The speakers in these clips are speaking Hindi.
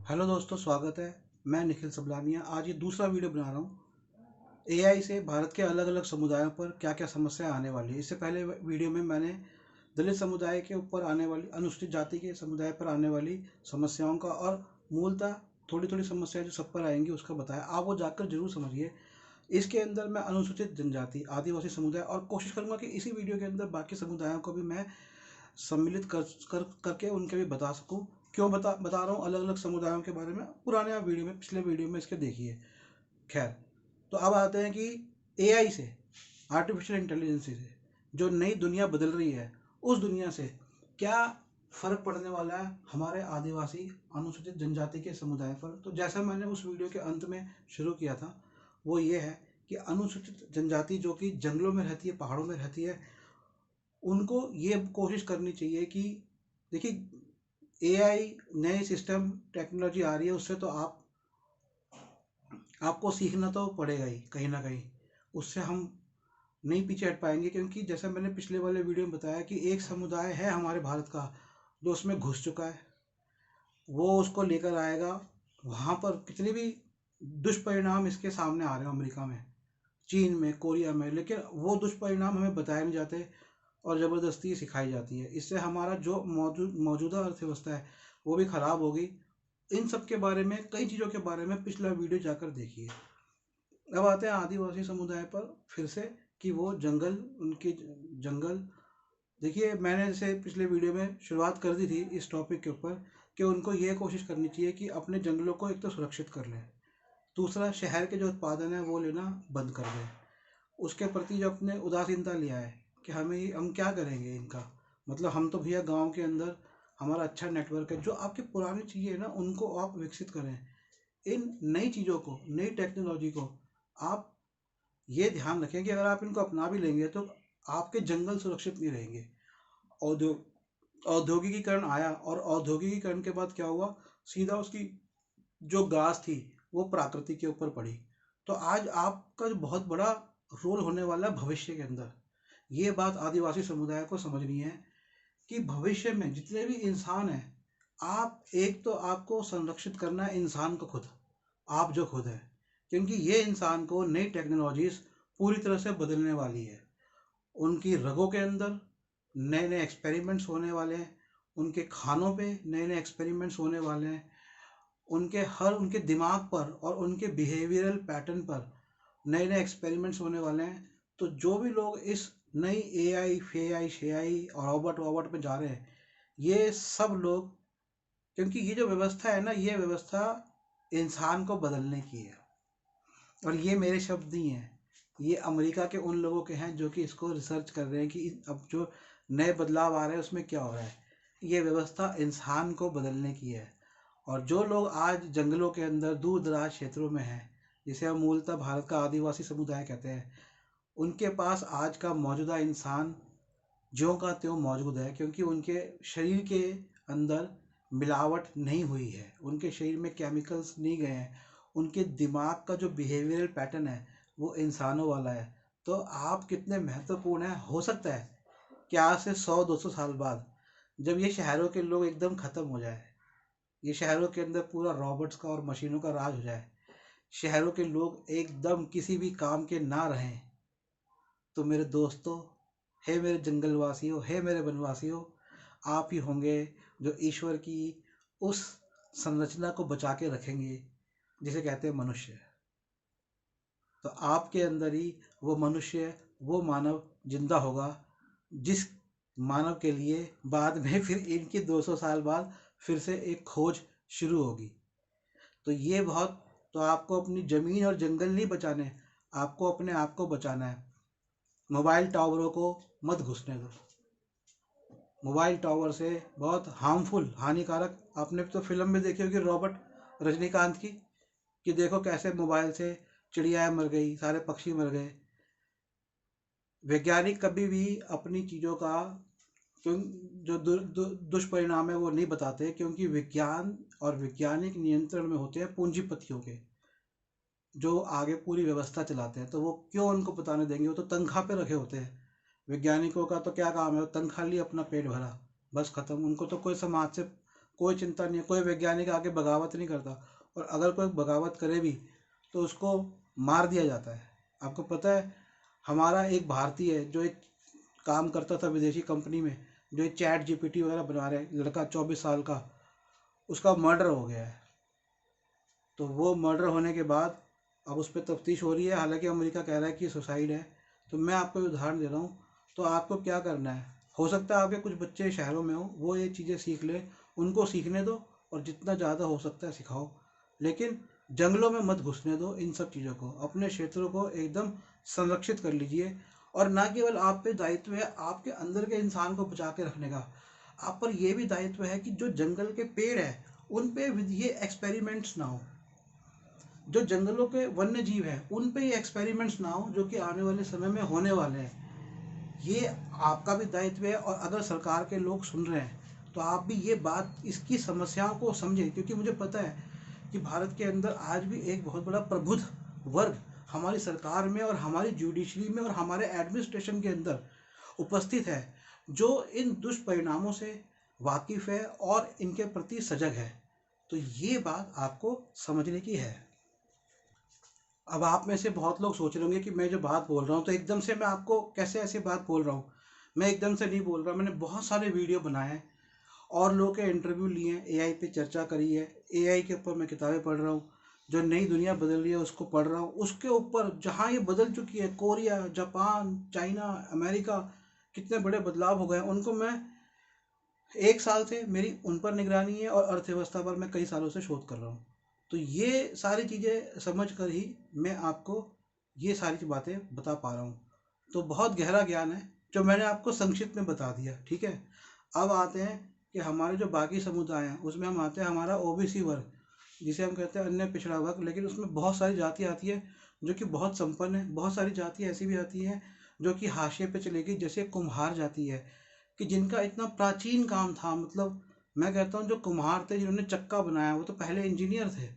हेलो दोस्तों, स्वागत है। मैं निखिल सबलानिया आज ये दूसरा वीडियो बना रहा हूँ। एआई से भारत के अलग अलग समुदायों पर क्या क्या समस्याएं आने वाली है। इससे पहले वीडियो में मैंने दलित समुदाय के ऊपर आने वाली, अनुसूचित जाति के समुदाय पर आने वाली समस्याओं का और मूलतः थोड़ी थोड़ी समस्याएं जो सब पर आएंगी उसका बताया। आप वो जाकर जरूर समझिए। इसके अंदर मैं अनुसूचित जनजाति, आदिवासी समुदाय और कोशिश करूंगा कि इसी वीडियो के अंदर बाकी समुदायों को भी मैं सम्मिलित करके उनके भी बता सकूं। क्यों बता रहा हूँ अलग अलग समुदायों के बारे में, पुराने आप वीडियो में, पिछले वीडियो में इसके देखिए। खैर, तो अब आते हैं कि एआई से, आर्टिफिशियल इंटेलिजेंस से जो नई दुनिया बदल रही है, उस दुनिया से क्या फर्क पड़ने वाला है हमारे आदिवासी अनुसूचित जनजाति के समुदाय पर। तो जैसा मैंने उस वीडियो के अंत में शुरू किया था, वो ये है कि अनुसूचित जनजाति जो कि जंगलों में रहती है, पहाड़ों में रहती है, उनको ये कोशिश करनी चाहिए कि देखिए, एआई नए सिस्टम टेक्नोलॉजी आ रही है, उससे तो आपको सीखना तो पड़ेगा ही कहीं ना कहीं। उससे हम नहीं पीछे हट पाएंगे, क्योंकि जैसा मैंने पिछले वाले वीडियो में बताया कि एक समुदाय है हमारे भारत का जो उसमें घुस चुका है, वो उसको लेकर आएगा। वहाँ पर कितने भी दुष्परिणाम इसके सामने आ रहे हैं, अमेरिका में, चीन में, कोरिया में, लेकिन वो दुष्परिणाम हमें बताए नहीं जाते और ज़बरदस्ती सिखाई जाती है। इससे हमारा जो मौजूदा अर्थव्यवस्था है वो भी खराब होगी। इन सब के बारे में, कई चीज़ों के बारे में पिछला वीडियो जाकर देखिए। अब आते हैं आदिवासी समुदाय पर फिर से, कि वो जंगल, उनके जंगल। देखिए, मैंने जैसे पिछले वीडियो में शुरुआत कर दी थी इस टॉपिक के ऊपर, कि उनको ये कोशिश करनी चाहिए कि अपने जंगलों को एक तो सुरक्षित कर लें, दूसरा शहर के जो उत्पादन है वो लेना बंद कर दें। उसके प्रति जो अपने उदासीनता लिया है कि हम क्या करेंगे इनका, मतलब हम तो भैया गांव के अंदर हमारा अच्छा नेटवर्क है। जो आपकी पुरानी चीज़ें हैं ना, उनको आप विकसित करें। इन नई चीज़ों को, नई टेक्नोलॉजी को आप ये ध्यान रखें कि अगर आप इनको अपना भी लेंगे तो आपके जंगल सुरक्षित नहीं रहेंगे। औद्योगिकीकरण आया और औद्योगिकीकरण के बाद क्या हुआ, सीधा उसकी जो घास थी वो प्रकृति के ऊपर पड़ी। तो आज आपका जो बहुत बड़ा रोल होने वाला है भविष्य के अंदर, ये बात आदिवासी समुदाय को समझनी है कि भविष्य में जितने भी इंसान हैं, आप एक तो आपको संरक्षित करना है इंसान को खुद, आप जो खुद है, क्योंकि ये इंसान को नई टेक्नोलॉजीज पूरी तरह से बदलने वाली है। उनकी रगों के अंदर नए नए एक्सपेरिमेंट्स होने वाले हैं, उनके खानों पे नए नए एक्सपेरिमेंट्स होने वाले हैं, उनके दिमाग पर और उनके बिहेवियरल पैटर्न पर नए नए एक्सपेरिमेंट्स होने वाले हैं। तो जो भी लोग इस नई एआई, फेआई, शेआई और रॉबोट वॉबट में जा रहे हैं, ये सब लोग, क्योंकि ये जो व्यवस्था है ना, ये व्यवस्था इंसान को बदलने की है। और ये मेरे शब्द नहीं हैं, ये अमेरिका के उन लोगों के हैं जो कि इसको रिसर्च कर रहे हैं कि अब जो नए बदलाव आ रहे हैं उसमें क्या हो रहा है। ये व्यवस्था इंसान को बदलने की है। और जो लोग आज जंगलों के अंदर, दूर दराज क्षेत्रों में हैं, जिसे हम मूलतः भारत का आदिवासी समुदाय कहते हैं, उनके पास आज का मौजूदा इंसान ज्यों का त्यों मौजूद है, क्योंकि उनके शरीर के अंदर मिलावट नहीं हुई है, उनके शरीर में केमिकल्स नहीं गए हैं, उनके दिमाग का जो बिहेवियरल पैटर्न है वो इंसानों वाला है। तो आप कितने महत्वपूर्ण हैं। हो सकता है कि आज से 100-200 साल बाद जब ये शहरों के लोग एकदम ख़त्म हो जाए, ये शहरों के अंदर पूरा रॉबोट्स का और मशीनों का राज हो जाए, शहरों के लोग एकदम किसी भी काम के ना रहें, तो मेरे दोस्तों, हे मेरे जंगलवासियों, हे मेरे वनवासियों, आप ही होंगे जो ईश्वर की उस संरचना को बचा के रखेंगे जिसे कहते हैं मनुष्य। तो आपके अंदर ही वो मनुष्य, वो मानव जिंदा होगा, जिस मानव के लिए बाद में फिर इनकी 200 साल बाद फिर से एक खोज शुरू होगी। तो ये बहुत, तो आपको अपनी ज़मीन और जंगल नहीं बचाने, आपको अपने आप को बचाना है। मोबाइल टावरों को मत घुसने दो। मोबाइल टावर से बहुत हार्मफुल, हानिकारक, आपने तो फिल्म में देखी होगी रॉबर्ट, रजनीकांत की, कि देखो कैसे मोबाइल से चिड़ियाएँ मर गई, सारे पक्षी मर गए। वैज्ञानिक कभी भी अपनी चीज़ों का क्यों, जो दुष्परिणाम है वो नहीं बताते, क्योंकि विज्ञान और वैज्ञानिक नियंत्रण में होते हैं पूंजीपतियों के, जो आगे पूरी व्यवस्था चलाते हैं। तो वो क्यों उनको बताने देंगे, वो तो तनख्वाह पे रखे होते हैं। वैज्ञानिकों का तो क्या काम है, वो तनख्वाह ली, अपना पेट भरा, बस खत्म। उनको तो कोई समाज से कोई चिंता नहीं है, कोई वैज्ञानिक आके बगावत नहीं करता। और अगर कोई बगावत करे भी तो उसको मार दिया जाता है। आपको पता है, हमारा एक भारतीय है जो एक काम करता था विदेशी कंपनी में, जो चैट जीपीटी वगैरह बना रहे हैं, लड़का 24 साल का, उसका मर्डर हो गया है। तो वो मर्डर होने के बाद अब उस पर तफ्तीश हो रही है, हालांकि अमेरिका कह रहा है कि सुसाइड है। तो मैं आपको उदाहरण दे रहा हूँ। तो आपको क्या करना है, हो सकता है आपके कुछ बच्चे शहरों में हो, वो ये चीज़ें सीख ले, उनको सीखने दो और जितना ज़्यादा हो सकता है सिखाओ। लेकिन जंगलों में मत घुसने दो इन सब चीज़ों को, अपने क्षेत्रों को एकदम संरक्षित कर लीजिए। और ना केवल आप पे दायित्व है आपके अंदर के इंसान को बचा के रखने का, आप पर यह भी दायित्व है कि जो जंगल के पेड़ है उन पे ये एक्सपेरिमेंट्स ना हो, जो जंगलों के वन्य जीव हैं उन पे ये एक्सपेरिमेंट्स ना हो, जो कि आने वाले समय में होने वाले हैं। ये आपका भी दायित्व है। और अगर सरकार के लोग सुन रहे हैं तो आप भी ये बात, इसकी समस्याओं को समझें, क्योंकि मुझे पता है कि भारत के अंदर आज भी एक बहुत बड़ा प्रबुद्ध वर्ग हमारी सरकार में और हमारी जुडिशरी में और हमारे एडमिनिस्ट्रेशन के अंदर उपस्थित है, जो इन दुष्परिणामों से वाकिफ है और इनके प्रति सजग है। तो ये बात आपको समझने की है। अब आप में से बहुत लोग सोच रहे होंगे कि मैं जो बात बोल रहा हूँ तो एकदम से मैं आपको कैसे ऐसी बात बोल रहा हूँ। मैं एकदम से नहीं बोल रहा, मैंने बहुत सारे वीडियो बनाए हैं और लोगों के इंटरव्यू लिए हैं, एआई पे चर्चा करी है, एआई के ऊपर मैं किताबें पढ़ रहा हूँ, जो नई दुनिया बदल रही है उसको पढ़ रहा हूँ, उसके ऊपर जहाँ ये बदल चुकी है, कोरिया, जापान, चाइना, अमेरिका, कितने बड़े बदलाव हो गए हैं, उनको मैं 1 साल से मेरी उन पर निगरानी है और अर्थव्यवस्था पर मैं कई सालों से शोध कर रहा हूँ। तो ये सारी चीज़ें समझ कर ही मैं आपको ये सारी बातें बता पा रहा हूँ। तो बहुत गहरा ज्ञान है जो मैंने आपको संक्षिप्त में बता दिया, ठीक है। अब आते हैं कि हमारे जो बाकी समुदाय हैं उसमें हम आते हैं हमारा ओबीसी वर्ग, जिसे हम कहते हैं अन्य पिछड़ा वर्ग। लेकिन उसमें बहुत सारी जाति आती है जो कि बहुत संपन्न है, बहुत सारी जाति ऐसी भी आती हैं जो कि हाशिए पे चली गई, जैसे कुम्हार जाति है, कि जिनका इतना प्राचीन काम था। मतलब मैं कहता हूँ जो कुम्हार थे जिन्होंने चक्का बनाया वो तो पहले इंजीनियर थे,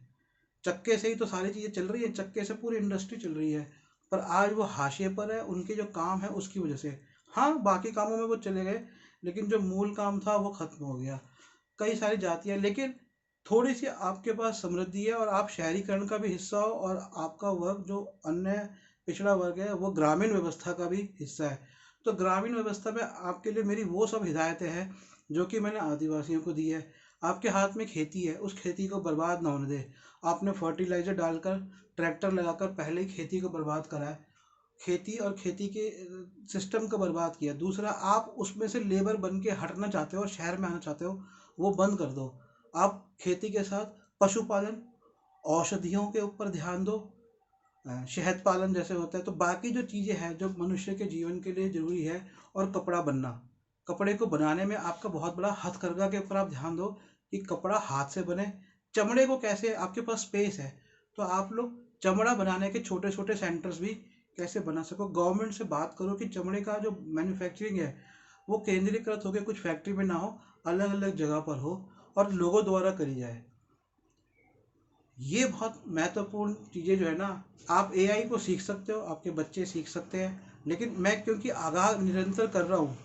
चक्के से ही तो सारी चीज़ें चल रही है, चक्के से पूरी इंडस्ट्री चल रही है। पर आज वो हाशिए पर है, उनके जो काम है उसकी वजह से। हाँ, बाकी कामों में वो चले गए, लेकिन जो मूल काम था वो खत्म हो गया। कई सारी जातियाँ, लेकिन थोड़ी सी आपके पास समृद्धि है और आप शहरीकरण का भी हिस्सा हो और आपका वर्ग जो अन्य पिछड़ा वर्ग है वो ग्रामीण व्यवस्था का भी हिस्सा है। तो ग्रामीण व्यवस्था में आपके लिए मेरी वो सब हिदायतें हैं जो कि मैंने आदिवासियों को दी है। आपके हाथ में खेती है, उस खेती को बर्बाद ना होने दे। आपने फर्टिलाइजर डालकर, ट्रैक्टर लगाकर पहले ही खेती को बर्बाद करा है, खेती और खेती के सिस्टम को बर्बाद किया। दूसरा, आप उसमें से लेबर बन के हटना चाहते हो और शहर में आना चाहते हो, वो बंद कर दो। आप खेती के साथ पशुपालन, औषधियों के ऊपर ध्यान दो, शहद पालन जैसे होता है। तो बाकी जो चीज़ें हैं जो मनुष्य के जीवन के लिए जरूरी है, और कपड़ा बनना, कपड़े को बनाने में आपका बहुत बड़ा हथकरघा के ऊपर आप ध्यान दो कि कपड़ा हाथ से बने। चमड़े को कैसे, आपके पास स्पेस है तो आप लोग चमड़ा बनाने के छोटे छोटे सेंटर्स भी कैसे बना सको। गवर्नमेंट से बात करो कि चमड़े का जो मैन्युफैक्चरिंग है वो केंद्रीकृत होकर कुछ फैक्ट्री में ना हो, अलग अलग जगह पर हो और लोगों द्वारा करी जाए। ये बहुत महत्वपूर्ण चीज़ें जो है ना, आप एआई को सीख सकते हो, आपके बच्चे सीख सकते हैं। लेकिन मैं क्योंकि आगाह निरंतर कर रहा हूँ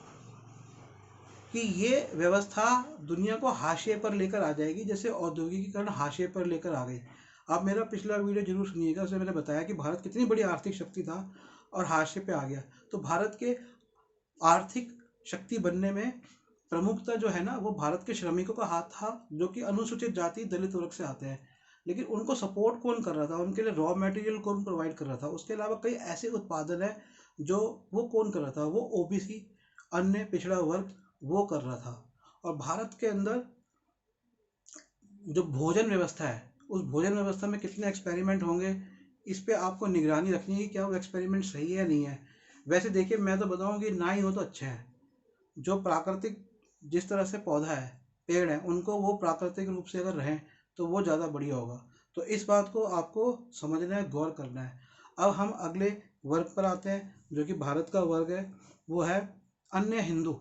कि ये व्यवस्था दुनिया को हाशिए पर लेकर आ जाएगी, जैसे औद्योगिकीकरण हाशिए पर लेकर आ गई। आप मेरा पिछला वीडियो जरूर सुनिएगा, उसमें मैंने बताया कि भारत कितनी बड़ी आर्थिक शक्ति था और हाशिए पे आ गया। तो भारत के आर्थिक शक्ति बनने में प्रमुखता जो है ना, वो भारत के श्रमिकों का हाथ था, जो कि अनुसूचित जाति दलित वर्ग से आते हैं। लेकिन उनको सपोर्ट कौन कर रहा था, उनके लिए रॉ मटेरियल कौन प्रोवाइड कर रहा था, उसके अलावा कई ऐसे उत्पादन है जो वो कौन कर रहा था, वो ओबीसी, अन्य पिछड़ा वर्ग, वो कर रहा था। और भारत के अंदर जो भोजन व्यवस्था है, उस भोजन व्यवस्था में कितने एक्सपेरिमेंट होंगे, इस पे आपको निगरानी रखनी है कि क्या वो एक्सपेरिमेंट सही है या नहीं है। वैसे देखिए, मैं तो बताऊं कि ना ही हो तो अच्छा है। जो प्राकृतिक, जिस तरह से पौधा है, पेड़ है, उनको वो प्राकृतिक रूप से अगर रहें तो वो ज़्यादा बढ़िया होगा। तो इस बात को आपको समझना है, गौर करना है। अब हम अगले वर्ग पर आते हैं जो कि भारत का वर्ग है, वो है अन्य हिंदू।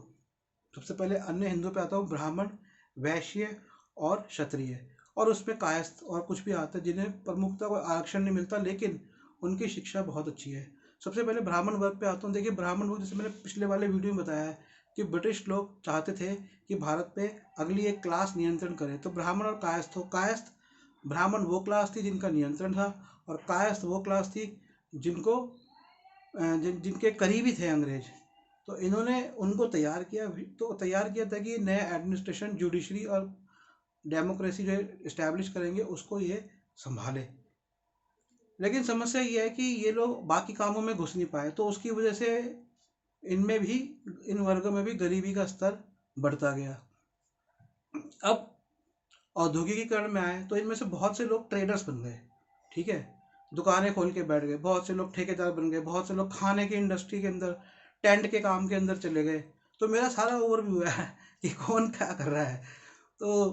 सबसे पहले अन्य हिंदू पे आता हूँ, ब्राह्मण, वैश्य और क्षत्रिय, और उसमें कायस्थ और कुछ भी आता है जिन्हें प्रमुखता को आरक्षण नहीं मिलता, लेकिन उनकी शिक्षा बहुत अच्छी है। सबसे पहले ब्राह्मण वर्ग पे आता हूँ। देखिए, ब्राह्मण वर्ग जैसे मैंने पिछले वाले वीडियो में बताया है कि ब्रिटिश लोग चाहते थे कि भारत पे अगली एक क्लास नियंत्रण करे। तो ब्राह्मण और कायस्थ हो, कायस्थ ब्राह्मण वो क्लास थी जिनका नियंत्रण था, और कायस्थ वो क्लास थी जिनको जिनके करीबी थे अंग्रेज। तो इन्होंने उनको तैयार किया, तो तैयार किया था कि नया एडमिनिस्ट्रेशन, जुडिशरी और डेमोक्रेसी जो इस्टेब्लिश करेंगे उसको ये संभाले। लेकिन समस्या ये है कि ये लोग बाकी कामों में घुस नहीं पाए, तो उसकी वजह से इनमें भी, इन वर्गों में भी गरीबी का स्तर बढ़ता गया। अब औद्योगिकीकरण में आए तो इनमें से बहुत से लोग ट्रेडर्स बन गए, ठीक है, दुकानें खोल के बैठ गए, बहुत से लोग ठेकेदार बन गए, बहुत से लोग खाने की इंडस्ट्री के अंदर, टेंट के काम के अंदर चले गए। तो मेरा सारा ओवरव्यू है कि कौन क्या कर रहा है। तो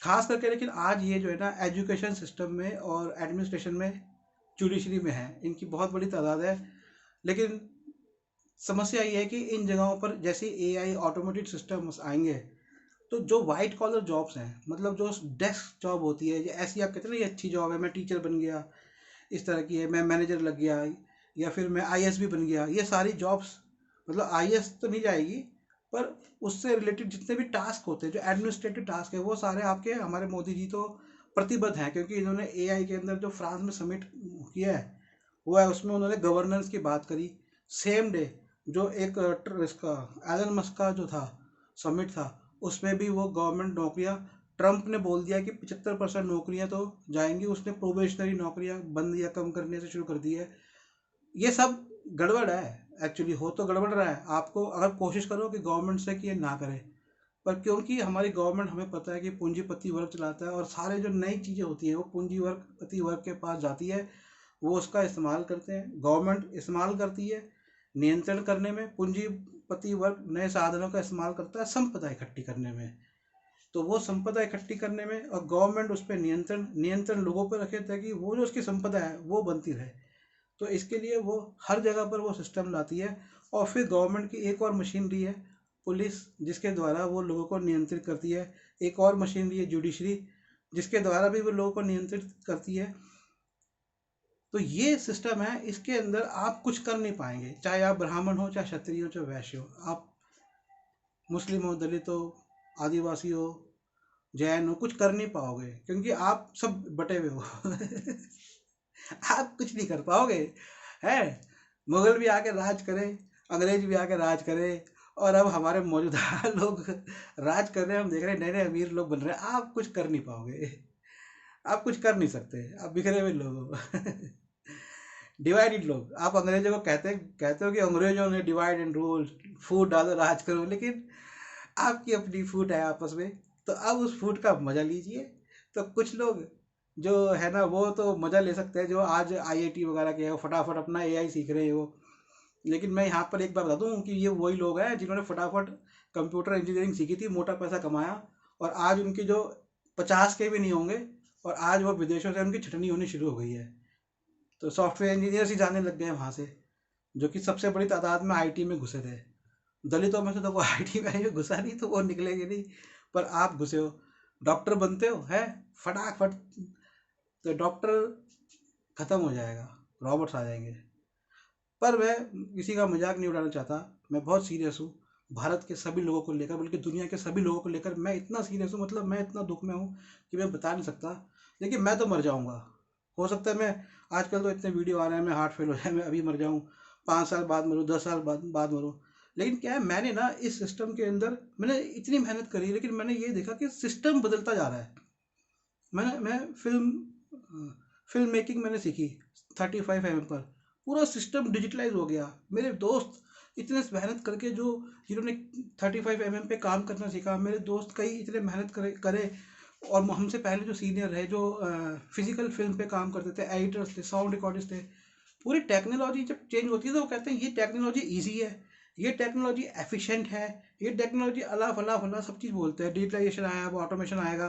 खास करके लेकिन आज ये जो है ना, एजुकेशन सिस्टम में और एडमिनिस्ट्रेशन में, जुडिशरी में है, इनकी बहुत बड़ी तादाद है। लेकिन समस्या ये है कि इन जगहों पर जैसे एआई, ऑटोमेटेड सिस्टम्स आएंगे, तो जो वाइट कॉलर जॉब्स हैं, मतलब जो डेस्क जॉब होती है, ऐसी आप कहते हैं ना, ये अच्छी जॉब है, मैं टीचर बन गया, इस तरह की है, मैं मैनेजर लग गया, या फिर मैं आईएएस भी बन गया, ये सारी जॉब्स, मतलब आईएएस तो नहीं जाएगी, पर उससे रिलेटेड जितने भी टास्क होते हैं, जो एडमिनिस्ट्रेटिव टास्क है, वो सारे आपके, हमारे मोदी जी तो प्रतिबद्ध हैं, क्योंकि इन्होंने एआई के अंदर जो फ्रांस में समिट किया है वो है, उसमें उन्होंने गवर्नेंस की बात करी। सेम डे जो एक इसका एलन मस्क का जो था समिट था, उसमें भी वो गवर्नमेंट नौकरियां, ट्रंप ने बोल दिया कि 75% नौकरियां तो जाएंगी, उसने प्रोबेशनरी नौकरियां बंद या कम करने से शुरू कर दी है। ये सब गड़बड़ है, एक्चुअली हो तो गड़बड़ रहा है। आपको अगर कोशिश करो कि गवर्नमेंट से कि ये ना करे, पर क्योंकि हमारी गवर्नमेंट, हमें पता है कि पूंजीपति वर्ग चलाता है, और सारे जो नई चीज़ें होती हैं वो पूंजीपति वर्ग के पास जाती है, वो उसका इस्तेमाल करते हैं, गवर्नमेंट इस्तेमाल करती है नियंत्रण करने में, पूंजीपति वर्ग नए साधनों का इस्तेमाल करता है संपदा इकट्ठी करने में। तो वो संपदा इकट्ठी करने में, और गवर्नमेंट उस पर नियंत्रण नियंत्रण लोगों पर रखे ताकि वो जो उसकी संपदा है वो बनती रहे। तो इसके लिए वो हर जगह पर वो सिस्टम लाती है। और फिर गवर्नमेंट की एक और मशीनरी है पुलिस, जिसके द्वारा वो लोगों को नियंत्रित करती है। एक और मशीनरी है जुडिशरी, जिसके द्वारा भी वो लोगों को नियंत्रित करती है। तो ये सिस्टम है, इसके अंदर आप कुछ कर नहीं पाएंगे, चाहे आप ब्राह्मण हो, चाहे क्षत्रिय हो, चाहे वैश्य हो, आप मुस्लिम हो, दलित हो, आदिवासी हो, जैन हो, कुछ कर नहीं पाओगे, क्योंकि आप सब बटे हुए हो आप कुछ नहीं कर पाओगे। है, मुगल भी आके राज करें, अंग्रेज भी आके राज करें, और अब हमारे मौजूदा लोग राज कर रहे हैं, हम देख रहे हैं नए नए अमीर लोग बन रहे हैं, आप कुछ कर नहीं पाओगे, आप कुछ कर नहीं सकते, आप बिखरे हुए लोग हो डिवाइडेड लोग। आप अंग्रेजों को कहते हो कि अंग्रेजों ने डिवाइड एंड रूल, फूट डालो राज करो, लेकिन आपकी अपनी फूट है आपस में, तो अब उस फूट का मजा लीजिए। तो कुछ लोग जो है ना, वो तो मजा ले सकते हैं, जो आज आईआईटी वगैरह के हो, फटाफट अपना एआई सीख रहे हो। लेकिन मैं यहाँ पर एक बात बता दूँ कि ये वही लोग हैं जिन्होंने फटाफट कंप्यूटर इंजीनियरिंग सीखी थी, मोटा पैसा कमाया, और आज उनकी जो 50 के भी नहीं होंगे, और आज वो विदेशों से उनकी छटनी होनी शुरू हो गई है। तो सॉफ्टवेयर इंजीनियर्स ही जाने लग गए वहाँ से, जो कि सबसे बड़ी तादाद में आईटी में घुसे थे। दलितों में से तो वो आईटी में घुसा नहीं, तो वो निकलेंगे नहीं, पर आप घुसे हो, डॉक्टर बनते हो, है, फटाफट, तो डॉक्टर खत्म हो जाएगा, रॉबोट्स आ जाएंगे। पर मैं किसी का मजाक नहीं उड़ाना चाहता, मैं बहुत सीरियस हूँ भारत के सभी लोगों को लेकर, बल्कि दुनिया के सभी लोगों को लेकर मैं इतना सीरियस हूँ, मतलब मैं इतना दुख में हूँ कि मैं बता नहीं सकता। लेकिन मैं तो मर जाऊँगा, हो सकता है मैं, आजकल तो इतने वीडियो आ रहे हैं, मैं हार्ट फेल हो जाए, मैं अभी मर जाऊँ, 5 साल बाद मरूँ, 10 साल बाद मरूँ। लेकिन क्या है, मैंने ना इस सिस्टम के अंदर मैंने इतनी मेहनत करी, लेकिन मैंने ये देखा कि सिस्टम बदलता जा रहा है। मैं फिल्म मेकिंग मैंने सीखी 35 mm पर, पूरा सिस्टम डिजिटलाइज हो गया। मेरे दोस्त इतने मेहनत करके, जो जिन्होंने 35 mm पे काम करना सीखा, मेरे दोस्त कई इतने मेहनत करे, और हमसे पहले जो सीनियर है, जो फिजिकल फिल्म पे काम करते थे, एडिटर्स थे, साउंड रिकॉर्डिस्ट थे, पूरी टेक्नोलॉजी जब चेंज होती है तो वो कहते हैं ये टेक्नोलॉजी ईजी है, ये टेक्नोलॉजी एफिशिएंट है, ये टेक्नोलॉजी अला फला फला सब चीज़ बोलते हैं, डिजिटलाइजेशन आया, अब ऑटोमेशन आएगा,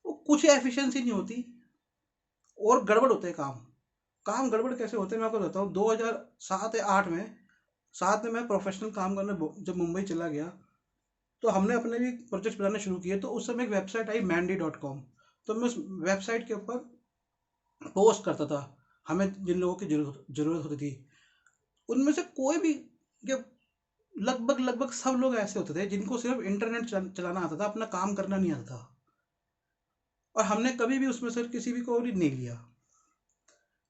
वो कुछ एफिशिएंसी नहीं होती, और गड़बड़ होते हैं काम। काम गड़बड़ कैसे होते हैं मैं आपको बताता हूँ। 2007 या 8 में, साथ में मैं प्रोफेशनल काम करने जब मुंबई चला गया, तो हमने अपने भी प्रोजेक्ट बनाने शुरू किए। तो उस समय एक वेबसाइट आई mandy.com, तो मैं उस वेबसाइट के ऊपर पोस्ट करता था, हमें जिन लोगों की जरूरत होती थी, उनमें से कोई भी, जब लगभग लगभग सब लोग ऐसे होते थे जिनको सिर्फ इंटरनेट चलाना आता था, अपना काम करना नहीं आता था। और हमने कभी भी उसमें से किसी भी को नहीं लिया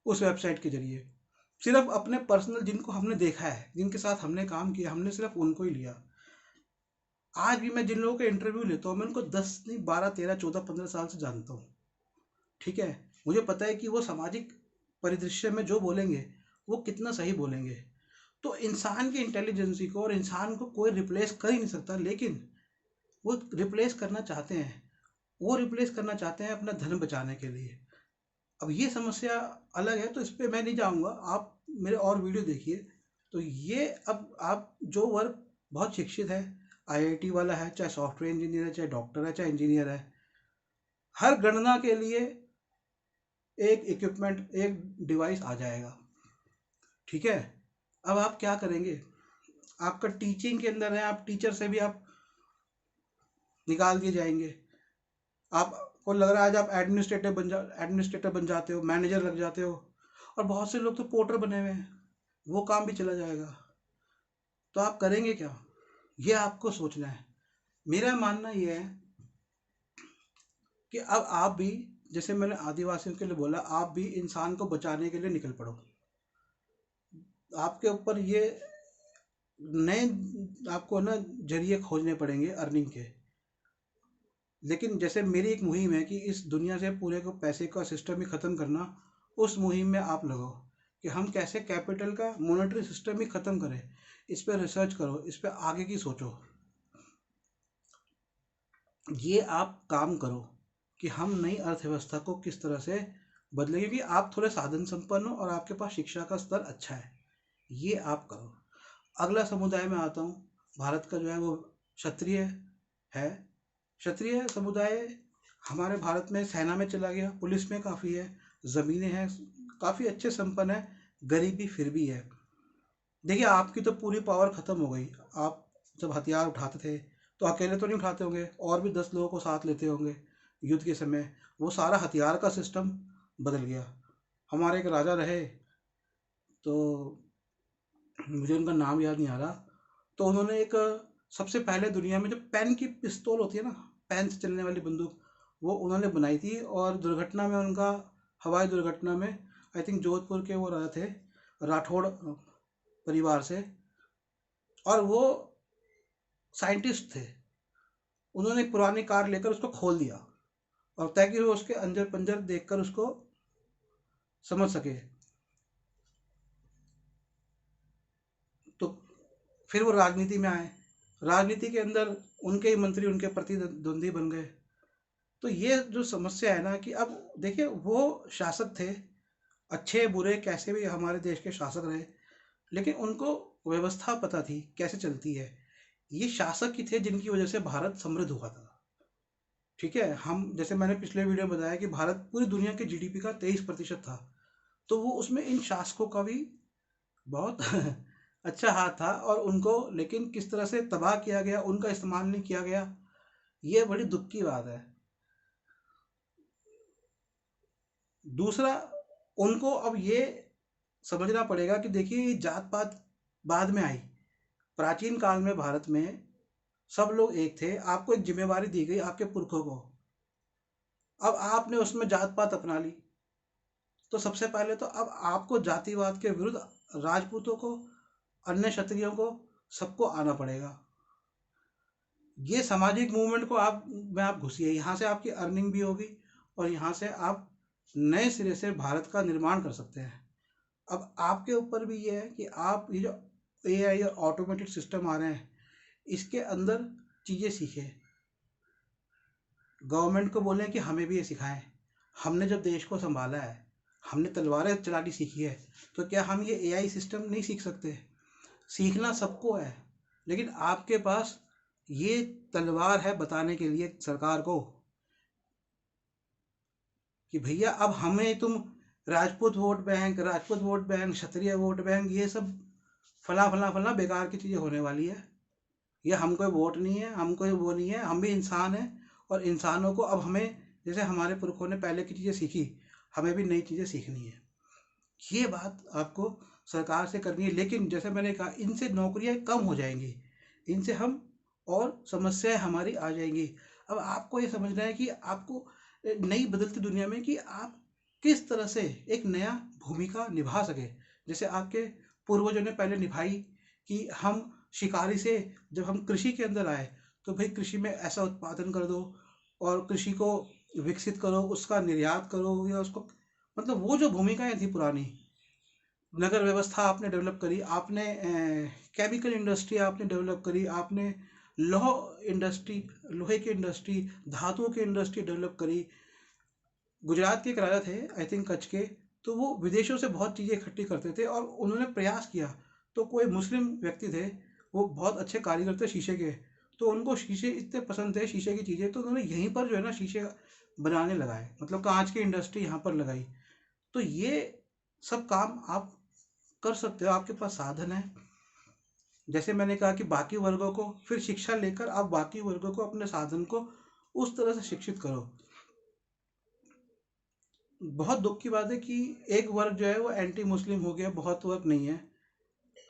उस वेबसाइट के जरिए। सिर्फ अपने पर्सनल जिनको हमने देखा है, जिनके साथ हमने काम किया, हमने सिर्फ उनको ही लिया। आज भी मैं जिन लोगों के इंटरव्यू लेता हूँ, मैं उनको 10 नहीं 12 13 14 15 साल से जानता हूँ। ठीक है, मुझे पता है कि वो सामाजिक परिदृश्य में जो बोलेंगे वो कितना सही बोलेंगे। तो इंसान की इंटेलिजेंसी को और इंसान को कोई रिप्लेस कर ही नहीं सकता, लेकिन वो रिप्लेस करना चाहते हैं। वो रिप्लेस करना चाहते हैं अपना धन बचाने के लिए। अब ये समस्या अलग है, तो इस पर मैं नहीं जाऊँगा, आप मेरे और वीडियो देखिए। तो ये अब आप जो वर्ग बहुत शिक्षित है, आईआईटी वाला है, चाहे सॉफ्टवेयर इंजीनियर है, चाहे डॉक्टर है, चाहे इंजीनियर है, हर गणना के लिए एक इक्विपमेंट, एक डिवाइस आ जाएगा। ठीक है, अब आप क्या करेंगे? आपका टीचिंग के अंदर है, आप टीचर से भी आप निकाल दिए जाएंगे। आपको लग रहा है आज आप एडमिनिस्ट्रेटर बन जाते हो, मैनेजर लग जाते हो, और बहुत से लोग तो पोर्टर बने हुए हैं, वो काम भी चला जाएगा। तो आप करेंगे क्या? ये आपको सोचना है। मेरा मानना ये है कि अब आप भी, जैसे मैंने आदिवासियों के लिए बोला, आप भी इंसान को बचाने के लिए निकल पड़ो। आपके ऊपर ये नए आपको ना जरिए खोजने पड़ेंगे अर्निंग के। लेकिन जैसे मेरी एक मुहिम है कि इस दुनिया से पूरे को पैसे का सिस्टम ही ख़त्म करना, उस मुहिम में आप लगो कि हम कैसे कैपिटल का मॉनेटरी सिस्टम ही ख़त्म करें। इस पर रिसर्च करो, इस पर आगे की सोचो। ये आप काम करो कि हम नई अर्थव्यवस्था को किस तरह से बदलें, क्योंकि आप थोड़े साधन संपन्न हो और आपके पास शिक्षा का स्तर अच्छा है। ये आप करो। अगला समुदाय में आता हूँ। भारत का जो है वो क्षत्रिय है। क्षत्रिय समुदाय हमारे भारत में सेना में चला गया, पुलिस में काफ़ी है, ज़मीनें हैं, काफ़ी अच्छे संपन्न है, गरीबी फिर भी है। देखिए, आपकी तो पूरी पावर ख़त्म हो गई। आप जब हथियार उठाते थे तो अकेले तो नहीं उठाते होंगे, और भी 10 लोगों को साथ लेते होंगे युद्ध के समय। वो सारा हथियार का सिस्टम बदल गया। हमारे एक राजा रहे, तो मुझे उनका नाम याद नहीं आ रहा। तो उन्होंने एक सबसे पहले दुनिया में जो पेन की पिस्तौल होती है ना, पेन से चलने वाली बंदूक, वो उन्होंने बनाई थी। और दुर्घटना में उनका, हवाई दुर्घटना में, आई थिंक जोधपुर के वो रहे थे, राठौड़ परिवार से, और वो साइंटिस्ट थे। उन्होंने एक पुरानी कार लेकर उसको खोल दिया, और ताकि वो उसके अंजर पंजर देखकर उसको समझ सके। तो फिर वो राजनीति में आए। राजनीति के अंदर उनके ही मंत्री उनके प्रतिद्वंदी बन गए। तो ये जो समस्या है ना, कि अब देखिए, वो शासक थे, अच्छे बुरे कैसे भी हमारे देश के शासक रहे, लेकिन उनको व्यवस्था पता थी कैसे चलती है। ये शासक ही थे जिनकी वजह से भारत समृद्ध हुआ था। ठीक है, हम जैसे मैंने पिछले वीडियो में बताया कि भारत पूरी दुनिया के जीडीपी का 23% था। तो वो उसमें इन शासकों का भी बहुत अच्छा हाथ था, और उनको लेकिन किस तरह से तबाह किया गया, उनका इस्तेमाल नहीं किया गया, ये बड़ी दुख की बात है। दूसरा, उनको अब ये समझना पड़ेगा कि देखिए, ये जात पात बाद में आई। प्राचीन काल में भारत में सब लोग एक थे, आपको एक जिम्मेवारी दी गई आपके पुरखों को। अब आपने उसमें जात पात अपना ली, तो सबसे पहले तो अब आपको जातिवाद के विरुद्ध राजपूतों को, अन्य क्षत्रियों को, सबको आना पड़ेगा। ये सामाजिक मूवमेंट को आप में आप घुसिए, यहाँ से आपकी अर्निंग भी होगी, और यहाँ से आप नए सिरे से भारत का निर्माण कर सकते हैं। अब आपके ऊपर भी ये है कि आप ये जो एआई और ऑटोमेटेड सिस्टम आ रहे हैं, इसके अंदर चीज़ें सीखें। गवर्नमेंट को बोलें कि हमें भी ये सिखाएं। हमने जब देश को संभाला है, हमने तलवारें चलानी सीखी है, तो क्या हम ये एआई सिस्टम नहीं सीख सकते? सीखना सबको है, लेकिन आपके पास ये तलवार है बताने के लिए सरकार को कि भैया, अब हमें तुम राजपूत वोट बैंक, क्षत्रिय वोट बैंक, ये सब फला फला फला बेकार की चीज़ें होने वाली है। ये हम कोई वोट नहीं है, हम कोई वो नहीं है, हम भी इंसान हैं। और इंसानों को अब हमें, जैसे हमारे पुरखों ने पहले की चीज़ें सीखी, हमें भी नई चीज़ें सीखनी है। ये बात आपको सरकार से करनी है, लेकिन जैसे मैंने कहा इनसे नौकरियां कम हो जाएंगी, इनसे हम और समस्याएं हमारी आ जाएंगी। अब आपको ये समझना है कि आपको नई बदलती दुनिया में कि आप किस तरह से एक नया भूमिका निभा सके। जैसे आपके पूर्वजों ने पहले निभाई कि हम शिकारी से जब हम कृषि के अंदर आए तो भाई कृषि में ऐसा उत्पादन कर दो और कृषि को विकसित करो, उसका निर्यात करो, या उसको मतलब वो जो भूमिकाएं थी पुरानी, नगर व्यवस्था आपने डेवलप करी, आपने केमिकल इंडस्ट्री आपने डेवलप करी, आपने लौह इंडस्ट्री, लोहे की इंडस्ट्री, धातुओं की इंडस्ट्री डेवलप करी। गुजरात के एक राजा थे आई थिंक कच्छ के, तो वो विदेशों से बहुत चीज़ें इकट्ठी करते थे और उन्होंने प्रयास किया। तो कोई मुस्लिम व्यक्ति थे, वो बहुत अच्छे कारीगर थे शीशे के, तो उनको शीशे इतने पसंद थे शीशे की चीज़ें, तो उन्होंने यहीं पर जो है ना शीशे बनाने लगाए, मतलब कांच की इंडस्ट्री यहाँ पर लगाई। तो ये सब काम आप कर सकते हो, आपके पास साधन है। जैसे मैंने कहा कि बाकी वर्गों को फिर शिक्षा लेकर आप बाकी वर्गों को अपने साधन को उस तरह से शिक्षित करो। बहुत दुख की बात है कि एक वर्ग जो है वो एंटी मुस्लिम हो गया, बहुत वर्ग नहीं है।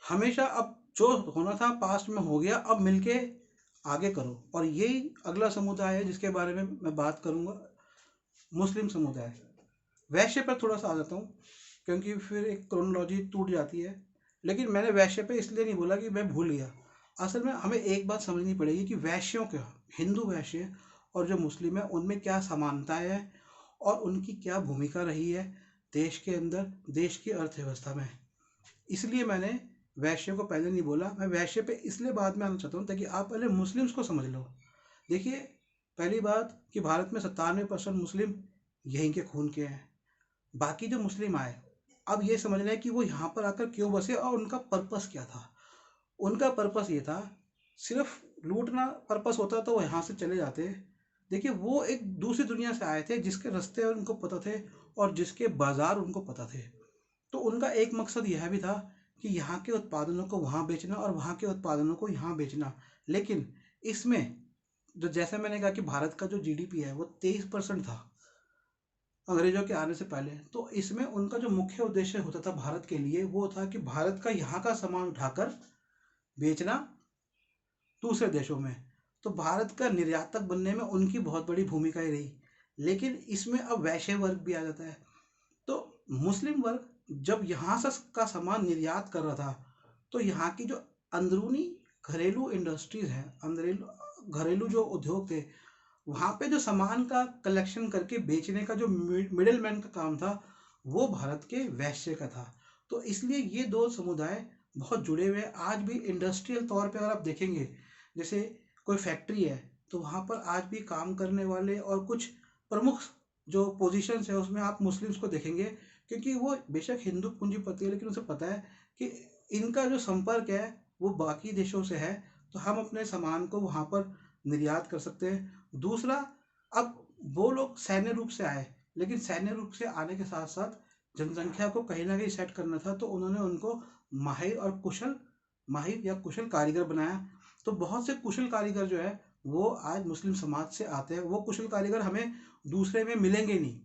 हमेशा अब जो होना था पास्ट में हो गया, अब मिलके आगे करो। और यही अगला समुदाय है जिसके बारे में मैं बात करूंगा, मुस्लिम समुदाय। वैश्य पर थोड़ा सा आ जाता हूँ क्योंकि फिर एक क्रोनोलॉजी टूट जाती है। लेकिन मैंने वैश्य पे इसलिए नहीं बोला कि मैं भूल गया। असल में हमें एक बात समझनी पड़ेगी कि वैश्यों का, हिंदू वैश्य और जो मुस्लिम है उनमें क्या समानताएं हैं और उनकी क्या भूमिका रही है देश के अंदर, देश की अर्थव्यवस्था में। इसलिए मैंने वैश्य को पहले नहीं बोला। मैं वैश्य पे इसलिए बाद में आना चाहता हूँ ताकि आप पहले मुस्लिम्स को समझ लो। देखिए, पहली बात कि भारत में 97% मुस्लिम यहीं के खून के हैं। बाकी जो मुस्लिम आए, अब ये समझना है कि वो यहाँ पर आकर क्यों बसे और उनका पर्पस क्या था। उनका पर्पस ये था, सिर्फ लूटना पर्पस होता तो वो यहाँ से चले जाते। देखिए, वो एक दूसरी दुनिया से आए थे जिसके रास्ते उनको पता थे और जिसके बाजार उनको पता थे। तो उनका एक मकसद यह भी था कि यहाँ के उत्पादनों को वहाँ बेचना और वहाँ के उत्पादनों को यहाँ बेचना। लेकिन इसमें जो, जैसे मैंने कहा कि भारत का जो जीडीपी है वो 23% था अंग्रेजों के आने से पहले। तो इसमें उनका जो मुख्य उद्देश्य होता था भारत के लिए, वो था कि भारत का यहाँ का सामान उठाकर बेचना दूसरे देशों में। तो भारत का निर्यातक बनने में उनकी बहुत बड़ी भूमिका ही रही। लेकिन इसमें अब वैश्य वर्ग भी आ जाता है। तो मुस्लिम वर्ग जब यहाँ से का सामान निर्यात कर रहा था, तो यहाँ की जो अंदरूनी घरेलू इंडस्ट्रीज है, घरेलू जो उद्योग थे, वहाँ पे जो सामान का कलेक्शन करके बेचने का जो मिडिल मैन का काम था, वो भारत के वैश्य का था। तो इसलिए ये दो समुदाय बहुत जुड़े हुए हैं आज भी। इंडस्ट्रियल तौर पे अगर आप देखेंगे, जैसे कोई फैक्ट्री है तो वहाँ पर आज भी काम करने वाले और कुछ प्रमुख जो पोजीशंस है उसमें आप मुस्लिम्स को देखेंगे, क्योंकि वो बेशक हिंदू पूंजीपति है लेकिन उसे पता है कि इनका जो संपर्क है वो बाकी देशों से है, तो हम अपने सामान को वहाँ पर निर्यात कर सकते हैं। दूसरा, अब वो लोग सैन्य रूप से आए, लेकिन सैन्य रूप से आने के साथ साथ जनसंख्या को कहीं ना कहीं सेट करना था, तो उन्होंने उनको माहिर या कुशल कारीगर बनाया। तो बहुत से कुशल कारीगर जो है वो आज मुस्लिम समाज से आते हैं। वो कुशल कारीगर हमें दूसरे में मिलेंगे नहीं।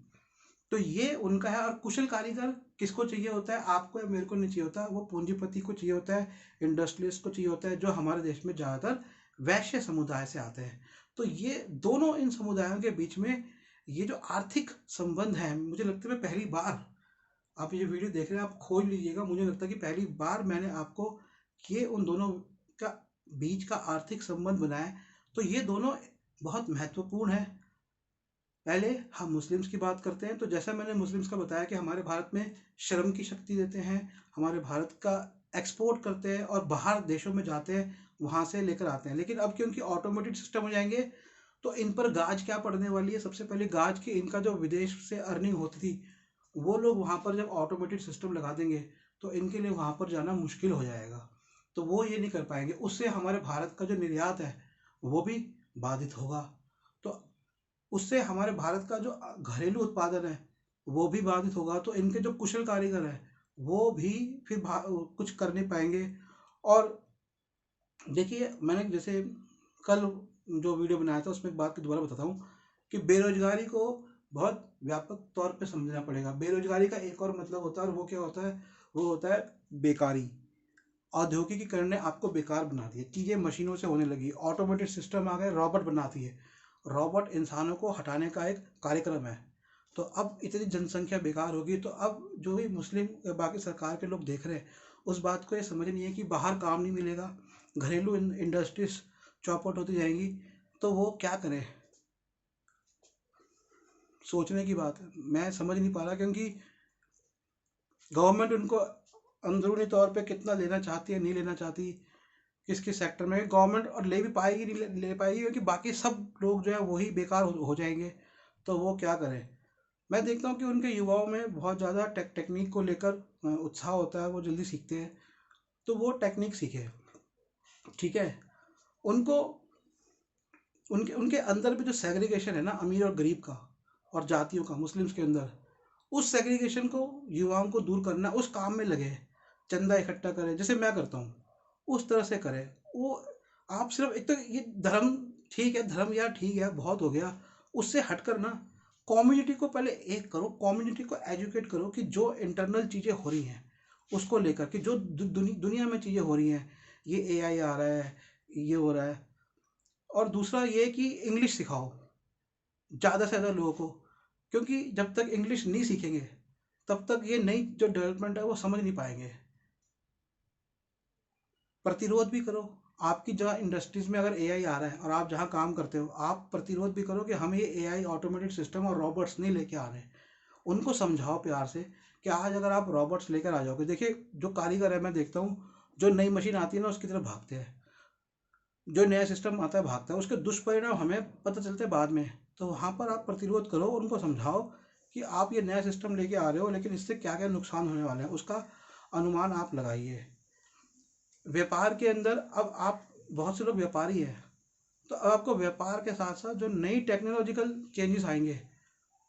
तो ये उनका है। और कुशल कारीगर किसको चाहिए होता है? आपको या मेरे को नहीं चाहिए होता, वो पूंजीपति को चाहिए होता है, इंडस्ट्रियलिस्ट को चाहिए होता है, जो हमारे देश में ज़्यादातर वैश्य समुदाय से आते हैं। तो ये दोनों, इन समुदायों के बीच में ये जो आर्थिक संबंध है, मुझे लगता है पहली बार आप ये वीडियो देख रहे हैं, आप खोज लीजिएगा, मुझे लगता है कि पहली बार मैंने आपको ये उन दोनों का बीच का आर्थिक संबंध बनाया। तो ये दोनों बहुत महत्वपूर्ण है। पहले हम मुस्लिम्स की बात करते हैं। तो जैसा मैंने मुस्लिम्स का बताया कि हमारे भारत में श्रम की शक्ति देते हैं, हमारे भारत का एक्सपोर्ट करते हैं और बाहर देशों में जाते हैं, वहाँ से लेकर आते हैं। लेकिन अब क्योंकि ऑटोमेटेड सिस्टम हो जाएंगे तो इन पर गाज क्या पड़ने वाली है? सबसे पहले गाज की इनका जो विदेश से अर्निंग होती थी, वो लोग वहाँ पर जब ऑटोमेटेड सिस्टम लगा देंगे तो इनके लिए वहाँ पर जाना मुश्किल हो जाएगा। तो वो ये नहीं कर पाएंगे। उससे हमारे भारत का जो निर्यात है वो भी बाधित होगा। तो उससे हमारे भारत का जो घरेलू उत्पादन है वो भी बाधित होगा। तो इनके जो कुशल कारीगर हैं वो भी फिर कुछ कर नहीं पाएंगे। और देखिए, मैंने जैसे कल जो वीडियो बनाया था उसमें एक बात की दोबारा बताता हूँ कि बेरोजगारी को बहुत व्यापक तौर पे समझना पड़ेगा। बेरोजगारी का एक और मतलब होता है, और वो क्या होता है? वो होता है बेकारी। औद्योगिकीकरण ने आपको बेकार बना दिया, चीज़ें मशीनों से होने लगी, ऑटोमेटेड सिस्टम आ गए, रॉबोट बनाती है। रॉबोट इंसानों को हटाने का एक कार्यक्रम है। तो अब इतनी जनसंख्या बेकार होगी, तो अब जो भी मुस्लिम या बाकी सरकार के लोग देख रहे हैं, उस बात को ये समझ नहीं है कि बाहर काम नहीं मिलेगा, घरेलू इंडस्ट्रीज चौपट होती जाएंगी, तो वो क्या करें। सोचने की बात है, मैं समझ नहीं पा रहा, क्योंकि गवर्नमेंट उनको अंदरूनी तौर पे कितना लेना चाहती है, नहीं लेना चाहती, किस किस सेक्टर में गवर्नमेंट, और ले भी पाएगी नहीं ले पाएगी, क्योंकि बाकी सब लोग जो है वही बेकार हो जाएंगे। तो वो क्या करें। मैं देखता हूँ कि उनके युवाओं में बहुत ज़्यादा टेक्निक को लेकर उत्साह होता है, वो जल्दी सीखते हैं, तो वो टेक्निक सीखे। ठीक है। उनको उनके उनके अंदर भी जो सेग्रीगेशन है ना, अमीर और गरीब का और जातियों का मुस्लिम्स के अंदर, उस सेग्रीगेशन को युवाओं को दूर करना, उस काम में लगे, चंदा इकट्ठा करें जैसे मैं करता हूँ, उस तरह से करें। वो आप सिर्फ एक तो ये धर्म, ठीक है धर्म यार ठीक है बहुत हो गया, उससे हटकर ना कम्युनिटी को पहले एक करो, कम्युनिटी को एजुकेट करो कि जो इंटरनल चीज़ें हो रही हैं उसको लेकर, कि जो दुनिया में चीज़ें हो रही हैं, ये एआई आ रहा है, ये हो रहा है। और दूसरा ये कि इंग्लिश सिखाओ ज़्यादा से ज़्यादा लोगों को, क्योंकि जब तक इंग्लिश नहीं सीखेंगे तब तक ये नई जो डेवलपमेंट है वो समझ नहीं पाएंगे। प्रतिरोध भी करो। आपकी जहाँ इंडस्ट्रीज में अगर एआई आ रहा है और आप जहाँ काम करते हो, आप प्रतिरोध भी करो कि हम ये एआई ऑटोमेटेड सिस्टम और रॉबोट्स नहीं लेके आ रहे। उनको समझाओ प्यार से कि आज अगर आप रॉबोट्स लेकर आ जाओगे, देखिए जो कारीगर है मैं देखता हूँ, जो नई मशीन आती है ना उसकी तरफ भागते हैं, जो नया सिस्टम आता है भागता है, उसके दुष्परिणाम हमें पता चलते हैं बाद में। तो वहाँ पर आप प्रतिरोध करो, उनको समझाओ कि आप ये नया सिस्टम लेके आ रहे हो, लेकिन इससे क्या क्या नुकसान होने वाले हैं उसका अनुमान आप लगाइए। व्यापार के अंदर अब आप, बहुत से लोग व्यापारी हैं, तो अब आपको व्यापार के साथ साथ जो नई टेक्नोलॉजिकल चेंजेस आएंगे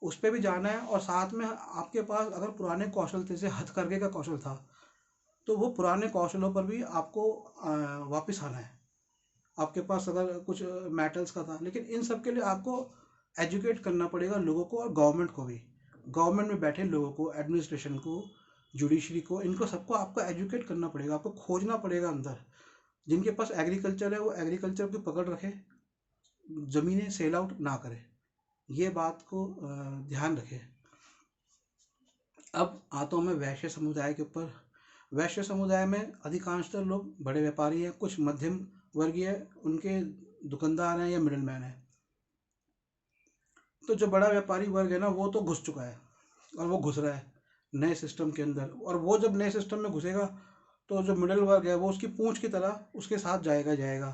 उस पर भी जाना है, और साथ में आपके पास अगर पुराने कौशल थे, जैसे हथकरघे का कौशल था, तो वो पुराने कौशलों पर भी आपको वापस आना है। आपके पास अगर कुछ मेटल्स का था, लेकिन इन सब के लिए आपको एजुकेट करना पड़ेगा लोगों को, और गवर्नमेंट को भी, गवर्नमेंट में बैठे लोगों को, एडमिनिस्ट्रेशन को, जुडिशरी को, इनको सबको आपको एजुकेट करना पड़ेगा, आपको खोजना पड़ेगा अंदर। जिनके पास एग्रीकल्चर है वो एग्रीकल्चर की पकड़ रखे, ज़मीनें सेल आउट ना करे, ये बात को ध्यान रखें। अब आता हूँ मैं वैश्य समुदाय के ऊपर। वैश्य समुदाय में अधिकांशतः लोग बड़े व्यापारी हैं, कुछ मध्यम वर्गीय, उनके दुकानदार हैं या मिडिल मैन हैं। तो जो बड़ा व्यापारी वर्ग है ना वो तो घुस चुका है, और वो घुस रहा है नए सिस्टम के अंदर, और वो जब नए सिस्टम में घुसेगा तो जो मिडिल वर्ग है वो उसकी पूंछ की तरह उसके साथ जाएगा जाएगा।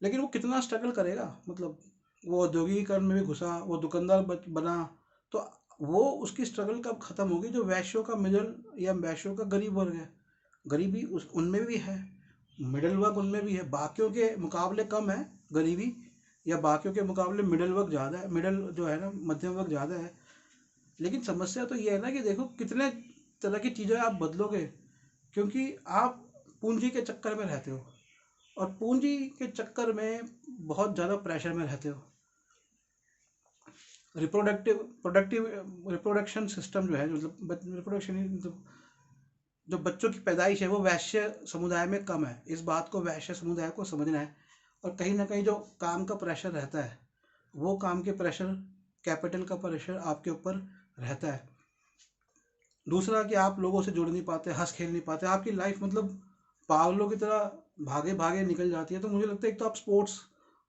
लेकिन वो कितना स्ट्रगल करेगा, मतलब वो औद्योगिकीकरण में भी घुसा, वो दुकानदार बना, तो वो उसकी स्ट्रगल कब खत्म होगी। जो वैश्यों का मिडिल या वैश्यों का गरीब वर्ग है, गरीबी उस उनमें भी है, मिडिल वर्ग उनमें भी है, बाकियों के मुकाबले कम है गरीबी, या बाकियों के मुकाबले मिडिल वर्ग ज़्यादा है, मिडिल जो है ना मध्यम वर्ग ज़्यादा है। लेकिन समस्या तो ये है ना कि देखो कितने तरह की चीज़ें आप बदलोगे, क्योंकि आप पूंजी के चक्कर में रहते हो, और पूंजी के चक्कर में बहुत ज़्यादा प्रेशर में रहते हो। प्रोडक्टिव रिप्रोडक्शन सिस्टम जो है, मतलब रिप्रोडक्शन, मतलब जो बच्चों की पैदाइश है वो वैश्य समुदाय में कम है। इस बात को वैश्य समुदाय को समझना है, और कहीं ना कहीं जो काम का प्रेशर रहता है, वो काम के प्रेशर, कैपिटल का प्रेशर आपके ऊपर रहता है। दूसरा कि आप लोगों से जुड़ नहीं पाते, हंस खेल नहीं पाते, आपकी लाइफ मतलब पागलों की तरह भागे भागे निकल जाती है। तो मुझे लगता है एक तो आप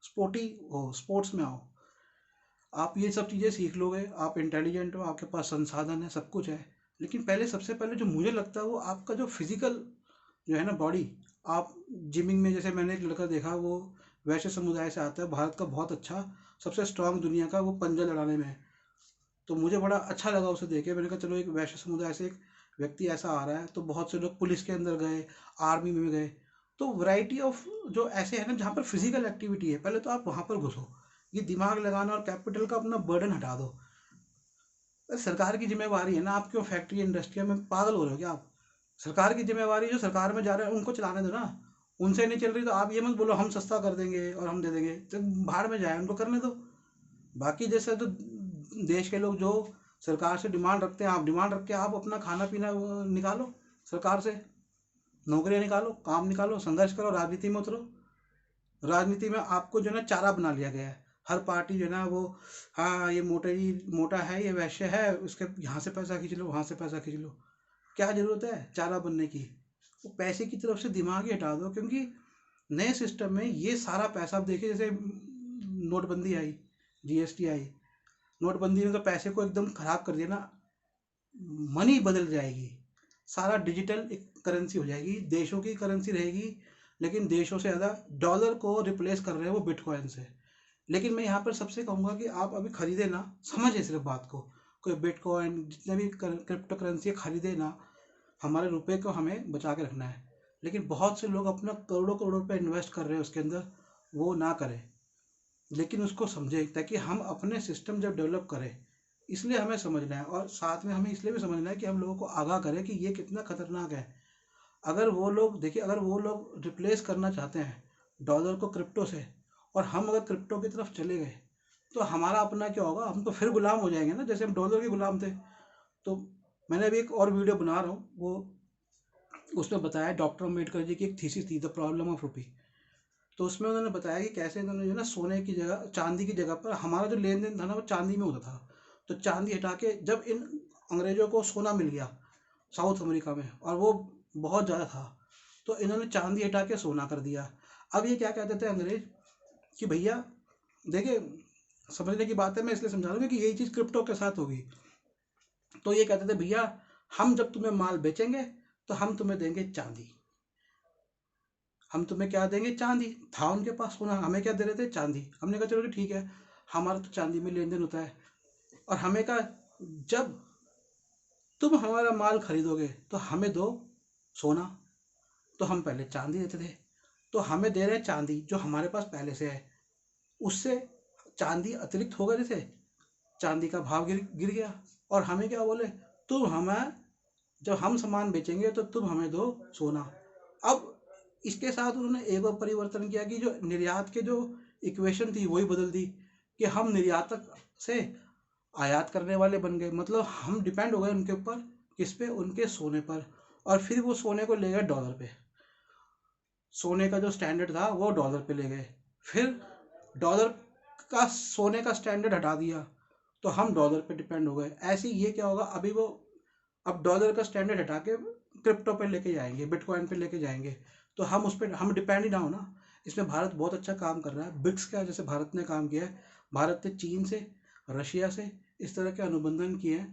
स्पोर्टी हो, स्पोर्ट्स में आओ, आप ये सब चीज़ें सीख लोगे, आप इंटेलिजेंट हो, आपके पास संसाधन है, सब कुछ है। लेकिन पहले, सबसे पहले जो मुझे लगता है वो आपका जो फिजिकल जो है ना बॉडी, आप जिमिंग में, जैसे मैंने एक लड़का देखा, वो वैश्य समुदाय से आता है, भारत का बहुत अच्छा, सबसे स्ट्रांग दुनिया का, वो पंजा लड़ाने में है। तो मुझे बड़ा अच्छा लगा उसे देखे, मैंने कहा चलो एक वैश्य समुदाय से एक व्यक्ति ऐसा आ रहा है। तो बहुत से लोग पुलिस के अंदर गए, आर्मी में गए, तो वैरायटी ऑफ जो ऐसे है ना जहाँ पर फिजिकल एक्टिविटी है, पहले तो आप वहाँ पर घुसो, ये दिमाग लगाना और कैपिटल का अपना बर्डन हटा दो। सरकार की जिम्मेवारी है ना, आप क्यों फैक्ट्री इंडस्ट्री में पागल हो रहे हो क्या आप। सरकार की जिम्मेवारी, जो सरकार में जा रहे हैं उनको चलाने दो ना, उनसे नहीं चल रही तो आप ये मत बोलो हम सस्ता कर देंगे और हम दे देंगे, तो भाड़ में जाए, उनको करने दो। बाकी जैसे तो देश के लोग जो सरकार से डिमांड रखते हैं, आप डिमांड रख के आप अपना खाना पीना निकालो, सरकार से नौकरियां निकालो, काम निकालो, संघर्ष करो, राजनीति में उतरो। राजनीति में आपको जो है ना चारा बना लिया गया है। हर पार्टी जो है ना वो, हाँ ये मोटा है, ये वैश्य है, उसके यहाँ से पैसा खींच लो, वहाँ से पैसा खींच लो। क्या जरूरत है चारा बनने की? वो पैसे की तरफ से दिमाग ही हटा दो, क्योंकि नए सिस्टम में ये सारा पैसा, आप देखिए जैसे नोटबंदी आई, जीएसटी आई, नोटबंदी ने तो पैसे को एकदम खराब कर दिया ना। मनी बदल जाएगी, सारा डिजिटल एक करेंसी हो जाएगी, देशों की करेंसी रहेगी, लेकिन देशों से ज़्यादा डॉलर को रिप्लेस कर रहे हैं वो बिटकॉइन से। लेकिन मैं यहाँ पर सबसे कहूँगा कि आप अभी खरीदे ना, समझे सिर्फ बात को, कोई बिटकॉइन जितने भी क्रिप्टो करेंसी खरीदे ना, हमारे रुपए को हमें बचा के रखना है। लेकिन बहुत से लोग अपना करोड़ों करोड़ों रुपए इन्वेस्ट कर रहे हैं उसके अंदर, वो ना करें, लेकिन उसको समझे, ताकि हम अपने सिस्टम जब डेवलप करें, इसलिए हमें समझना है। और साथ में हमें इसलिए भी समझना है कि हम लोगों को आगाह करें कि ये कितना खतरनाक है। अगर वो लोग देखिए, अगर वो लोग रिप्लेस करना चाहते हैं डॉलर को क्रिप्टो से, और हम अगर क्रिप्टो की तरफ चले गए, तो हमारा अपना क्या होगा? हम तो फिर गुलाम हो जाएंगे ना, जैसे हम डॉलर के गुलाम थे। तो मैंने अभी एक और वीडियो बना रहा हूँ, वो उसमें बताया डॉक्टर अम्बेडकर जी की एक थीसिस थी, द प्रॉब्लम ऑफ रुपी। तो उसमें उन्होंने बताया कि कैसे इन्होंने जो है ना सोने की जगह, चांदी की जगह पर, हमारा जो लेन देन था ना वो चांदी में होता था, तो चांदी हटा के जब इन अंग्रेजों को सोना मिल गया साउथ अमेरिका में, और वो बहुत ज़्यादा था, तो इन्होंने चांदी हटा के सोना कर दिया। अब ये क्या कहते थे अंग्रेज कि भैया देखिए, समझने की बात है, मैं इसलिए समझा रहा हूँ कि यही चीज़ क्रिप्टो के साथ होगी। तो ये कहते थे भैया, हम जब तुम्हें माल बेचेंगे तो हम तुम्हें देंगे चांदी। हम तुम्हें क्या देंगे? चांदी। था उनके पास सोना, हमें क्या दे रहे थे? चांदी। हमने कहा चलो ठीक है, हमारा तो चांदी में लेन देन होता है। और हमें कहा, जब तुम हमारा माल खरीदोगे तो हमें दो सोना। तो हम पहले चांदी देते थे, तो हमें दे रहे हैं चांदी जो हमारे पास पहले से है। उससे चांदी अतिरिक्त होगा, जैसे चांदी का भाव गिर गया, और हमें क्या बोले? तुम हमें, जब हम सामान बेचेंगे तो तुम हमें दो सोना। अब इसके साथ उन्होंने एक और परिवर्तन किया कि जो निर्यात के जो इक्वेशन थी वही बदल दी, कि हम निर्यातक से आयात करने वाले बन गए। मतलब हम डिपेंड हो गए उनके ऊपर, किस पे? उनके सोने पर। और फिर वो सोने को ले गए डॉलर पे, सोने का जो स्टैंडर्ड था वो डॉलर पे ले गए। फिर डॉलर का सोने का स्टैंडर्ड हटा दिया, तो हम डॉलर पे डिपेंड हो गए। ऐसे ही ये क्या होगा, अभी वो अब डॉलर का स्टैंडर्ड हटा के क्रिप्टो पे लेके जाएंगे, बिटकॉइन पे लेके जाएंगे, तो हम उस पर हम डिपेंड ही ना हो ना। इसमें भारत बहुत अच्छा काम कर रहा है। ब्रिक्स का जैसे भारत ने काम किया है, भारत ने चीन से, रशिया से इस तरह के अनुबंधन किए हैं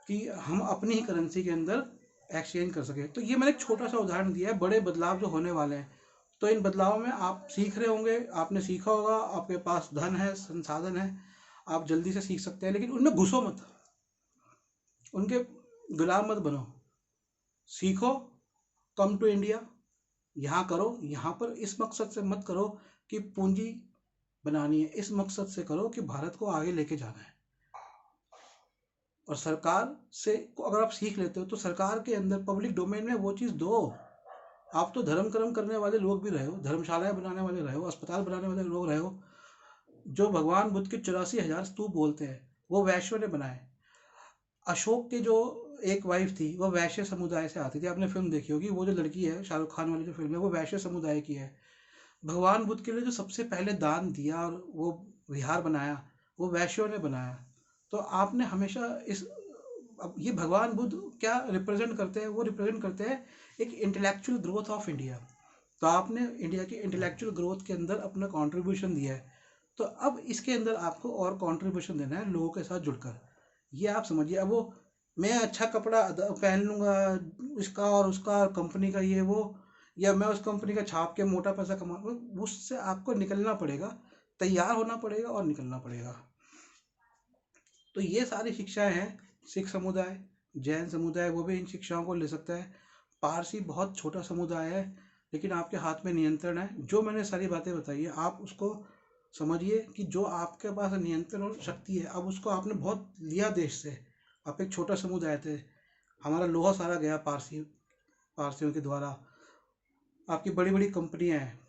कि हम अपनी ही करेंसी के अंदर एक्सचेंज कर सके। तो ये मैंने एक छोटा सा उदाहरण दिया है, बड़े बदलाव जो होने वाले हैं। तो इन बदलावों में आप सीख रहे होंगे, आपने सीखा होगा, आपके पास धन है, संसाधन है, आप जल्दी से सीख सकते हैं, लेकिन उनमें घुसो मत, उनके गुलाम मत बनो। सीखो, कम टू इंडिया, यहाँ करो। यहाँ पर इस मकसद से मत करो कि पूंजी बनानी है, इस मकसद से करो कि भारत को आगे लेके जाना है। और सरकार से को अगर आप सीख लेते हो तो सरकार के अंदर पब्लिक डोमेन में वो चीज़ दो। आप तो धर्म कर्म करने वाले लोग भी रहे हो, धर्मशालाएं बनाने वाले रहे हो, अस्पताल बनाने वाले लोग रहे हो। जो भगवान बुद्ध के 84,000 स्तूप बोलते हैं वो वैश्यों ने बनाए। अशोक के जो एक वाइफ थी वो वैश्य समुदाय से आती थी, आपने फिल्म देखी होगी, वो जो लड़की है शाहरुख खान वाली जो फिल्म है वो वैश्य समुदाय की है। भगवान बुद्ध के लिए जो सबसे पहले दान दिया और वो विहार बनाया वो वैश्यों ने बनाया। तो आपने हमेशा इस, अब ये भगवान बुद्ध क्या रिप्रेजेंट करते हैं? वो रिप्रेजेंट करते हैं एक इंटेलेक्चुअल ग्रोथ ऑफ इंडिया। तो आपने इंडिया की इंटेलेक्चुअल ग्रोथ के अंदर अपना कंट्रीब्यूशन दिया है, तो अब इसके अंदर आपको और कंट्रीब्यूशन देना है लोगों के साथ जुड़कर। ये आप समझिए। अब वो मैं अच्छा कपड़ा पहन लूँगा, इसका और उसका और कंपनी का ये वो, या मैं उस कंपनी का छाप के मोटा पैसा कमा, उससे आपको निकलना पड़ेगा, तैयार होना पड़ेगा और निकलना पड़ेगा। तो ये सारी शिक्षाएं हैं। सिख समुदाय, जैन समुदाय वो भी इन शिक्षाओं को ले सकता है। पारसी बहुत छोटा समुदाय है, लेकिन आपके हाथ में नियंत्रण है। जो मैंने सारी बातें बताई है आप उसको समझिए कि जो आपके पास नियंत्रण और शक्ति है, अब उसको आपने बहुत लिया देश से। आप एक छोटा समुदाय थे, हमारा लोहा सारा गया पारसियों के द्वारा। आपकी बड़ी बड़ी कंपनियां हैं,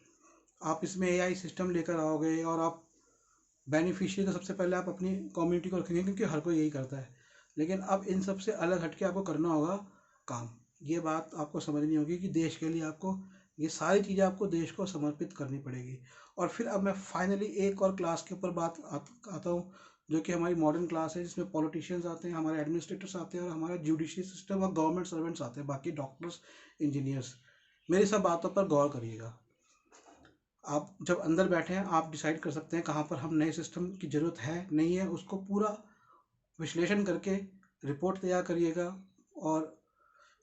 आप इसमें एआई सिस्टम लेकर आओगे और आप बेनिफिशियरी तो सबसे पहले आप अपनी कम्युनिटी को रखेंगे, क्योंकि हर कोई यही करता है। लेकिन अब इन सब से अलग हटके आपको करना होगा काम। ये बात आपको समझनी होगी कि देश के लिए आपको ये सारी चीज़ें आपको देश को समर्पित करनी पड़ेगी। और फिर अब मैं फाइनली एक और क्लास के ऊपर आता हूँ, जो कि हमारी मॉडर्न क्लास है, जिसमें पॉलिटिशियंस आते हैं, हमारे एडमिनिस्ट्रेटर्स आते हैं और हमारा जुडिशरी सिस्टम और गवर्नमेंट सर्वेंट्स आते हैं, बाकी डॉक्टर्स, इंजीनियर्स। मेरी सब बातों पर गौर करिएगा। आप जब अंदर बैठे हैं आप डिसाइड कर सकते हैं कहाँ पर हम नए सिस्टम की ज़रूरत है नहीं है, उसको पूरा विश्लेषण करके रिपोर्ट तैयार करिएगा, और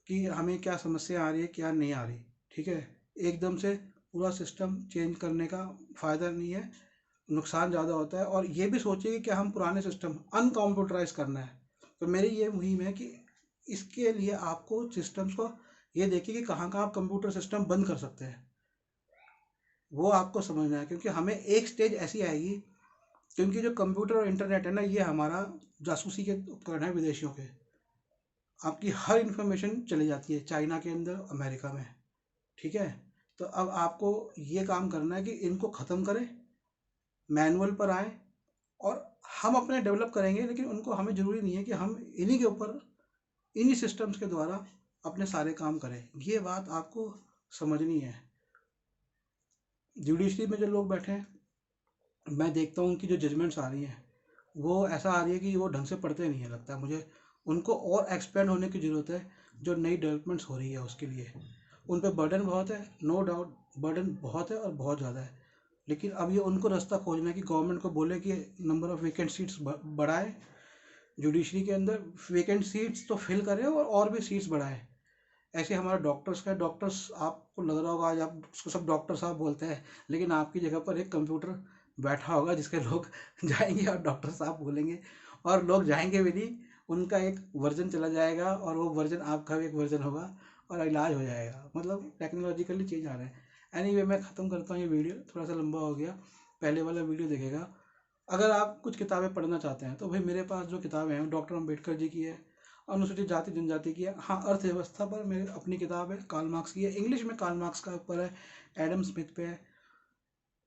कि हमें क्या समस्या आ रही है क्या नहीं आ रही। ठीक है, एकदम से पूरा सिस्टम चेंज करने का फ़ायदा नहीं है, नुकसान ज़्यादा होता है। और ये भी सोचिए कि क्या हम पुराने सिस्टम अनकम्प्यूटराइज करना है। तो मेरी ये मुहिम है कि इसके लिए आपको सिस्टम्स को ये देखिए कि कहाँ कहाँ आप कंप्यूटर सिस्टम बंद कर सकते हैं, वो आपको समझना है। क्योंकि हमें एक स्टेज ऐसी आएगी, क्योंकि जो कंप्यूटर और इंटरनेट है ना, ये हमारा जासूसी के उपकरण है विदेशियों के। आपकी हर इन्फॉर्मेशन चली जाती है चाइना के अंदर, अमेरिका में। ठीक है, तो अब आपको ये काम करना है कि इनको ख़त्म करें, मैनुअल पर आए, और हम अपने डेवलप करेंगे, लेकिन उनको हमें ज़रूरी नहीं है कि हम इन्हीं के ऊपर, इन्हीं सिस्टम्स के द्वारा अपने सारे काम करें। ये बात आपको समझनी है। जुडिशरी में जो लोग बैठे हैं, मैं देखता हूँ कि जो जजमेंट्स आ रही हैं वो ऐसा आ रही है कि वो ढंग से पढ़ते नहीं है, लगता है मुझे। उनको और एक्सपेंड होने की ज़रूरत है, जो नई डेवलपमेंट्स हो रही है उसके लिए। उन पे बर्डन बहुत है, नो डाउट, बर्डन बहुत है और बहुत ज़्यादा है। लेकिन अब ये उनको रास्ता खोजना है कि गवर्नमेंट को बोले कि नंबर ऑफ़ वैकेंट सीट्स बढ़ाए, जुडिशरी के अंदर वैकेंट सीट्स तो फिल करें और भी सीट्स बढ़ाएं। ऐसे हमारा डॉक्टर्स का, डॉक्टर्स आपको लग रहा होगा आज आप उसको सब डॉक्टर साहब बोलते हैं, लेकिन आपकी जगह पर एक कंप्यूटर बैठा होगा जिसके लोग जाएंगे और डॉक्टर साहब बोलेंगे, और लोग जाएंगे भी नहीं, उनका एक वर्जन चला जाएगा और वो वर्जन आपका भी एक वर्जन होगा और इलाज हो जाएगा। मतलब टेक्नोलॉजिकली चेंज आ रहा है। एनीवे, मैं ख़त्म करता हूँ ये वीडियो, थोड़ा सा लंबा हो गया, पहले वाला वीडियो देखेगा। अगर आप कुछ किताबें पढ़ना चाहते हैं तो भाई मेरे पास जो किताबें हैं डॉक्टर अम्बेडकर जी की है, अनुसूचित जाति जनजाति की है। हाँ, अर्थव्यवस्था पर मेरी अपनी किताब है, कार्ल मार्क्स की है, इंग्लिश में कार्ल मार्क्स का ऊपर है, एडम स्मिथ पे है।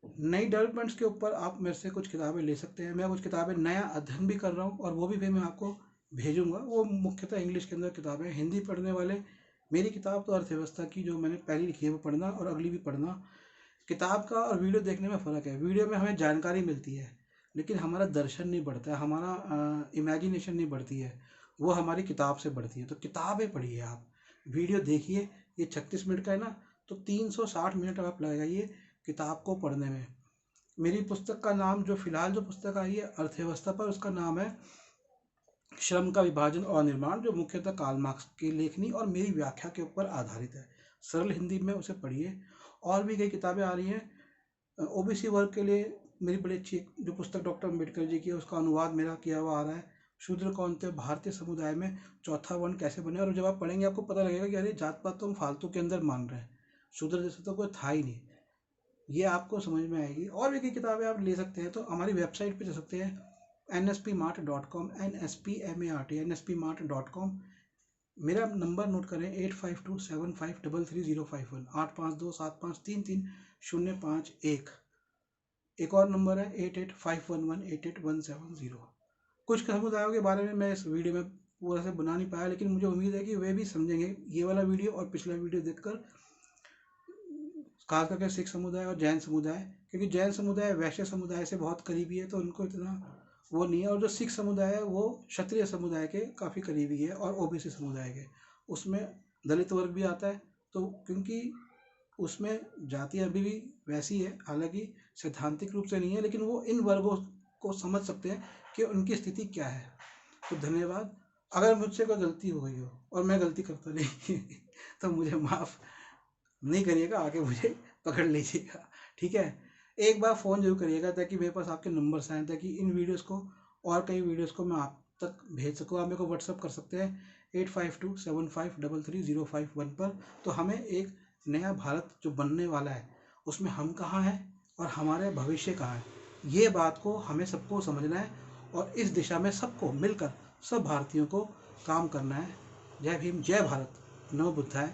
नई डेवलपमेंट्स के ऊपर आप मेरे से कुछ किताबें ले सकते हैं। मैं कुछ किताबें नया अध्ययन भी कर रहा हूँ और वो भी फिर मैं आपको भेजूंगा। वो मुख्यतः इंग्लिश के अंदर किताबें, हिंदी पढ़ने वाले मेरी किताब तो अर्थव्यवस्था की जो मैंने पहली लिखी है वो पढ़ना, और अगली भी पढ़ना। किताब का और वीडियो देखने में फ़र्क है। वीडियो में हमें जानकारी मिलती है, लेकिन हमारा दर्शन नहीं बढ़ता है, हमारा इमेजिनेशन नहीं बढ़ती है, वो हमारी किताब से बढ़ती है। तो किताबें पढ़िए आप, वीडियो देखिए। ये 36 मिनट का है ना, तो 360 मिनट आप लगाइए किताब को पढ़ने में। मेरी पुस्तक का नाम, जो फिलहाल जो पुस्तक आई है अर्थव्यवस्था पर, उसका नाम है श्रम का विभाजन और निर्माण, जो मुख्यतः कार्ल मार्क्स की लेखनी और मेरी व्याख्या के ऊपर आधारित है। सरल हिंदी में उसे पढ़िए। और भी कई किताबें आ रही हैं ओबीसी वर्ग के लिए। मेरी बड़ी अच्छी जो पुस्तक डॉक्टर अम्बेडकर जी की है, उसका अनुवाद मेरा किया हुआ आ रहा है, शूद्र कौन थे, भारतीय समुदाय में चौथा वर्ण कैसे बने। और जब आप पढ़ेंगे आपको पता लगेगा कि अरे जात पात तो हम फालतू के अंदर मान रहे हैं, शूद्र जैसे तो कोई था ही नहीं। ये आपको समझ में आएगी। और भी कई किताबें आप ले सकते हैं, तो हमारी वेबसाइट पे जा सकते हैं, nspmart.com, nspmart.com। मेरा नंबर नोट करें 8527533051, 8527533051। एक और नंबर है 8851188170। कुछ समुदायों के बारे में मैं इस वीडियो में पूरा से बना नहीं पाया, लेकिन मुझे उम्मीद है कि वे भी समझेंगे ये वाला वीडियो और पिछला वीडियो देखकर, खास करके सिख समुदाय और जैन समुदाय। क्योंकि जैन समुदाय वैश्य समुदाय से बहुत करीबी है, तो उनको इतना वो नहीं है। और जो सिख समुदाय है वो क्षत्रिय समुदाय के काफ़ी करीबी है, और ओबीसी समुदाय के, उसमें दलित वर्ग भी आता है। तो क्योंकि उसमें जातियाँ अभी भी वैसी है, हालांकि सैद्धांतिक रूप से नहीं है, लेकिन वो इन वर्गों को समझ सकते हैं कि उनकी स्थिति क्या है। तो धन्यवाद। अगर मुझसे कोई गलती हो गई हो, और मैं गलती करता नहीं तो मुझे माफ़ नहीं करिएगा, आके मुझे पकड़ लीजिएगा। ठीक है, एक बार फ़ोन जरूर करिएगा ताकि मेरे पास आपके नंबर्स आएँ, ताकि इन वीडियोस को और कई वीडियोस को मैं आप तक भेज सकूँ। आप मेरे को व्हाट्सअप कर सकते हैं 8527533051 पर। तो हमें एक नया भारत जो बनने वाला है, उसमें हम कहाँ हैं और हमारे भविष्य कहाँ है, ये बात को हमें सबको समझना है, और इस दिशा में सबको मिलकर, सब भारतीयों को काम करना है। जय भीम, जय भारत, नमो बुद्धाय।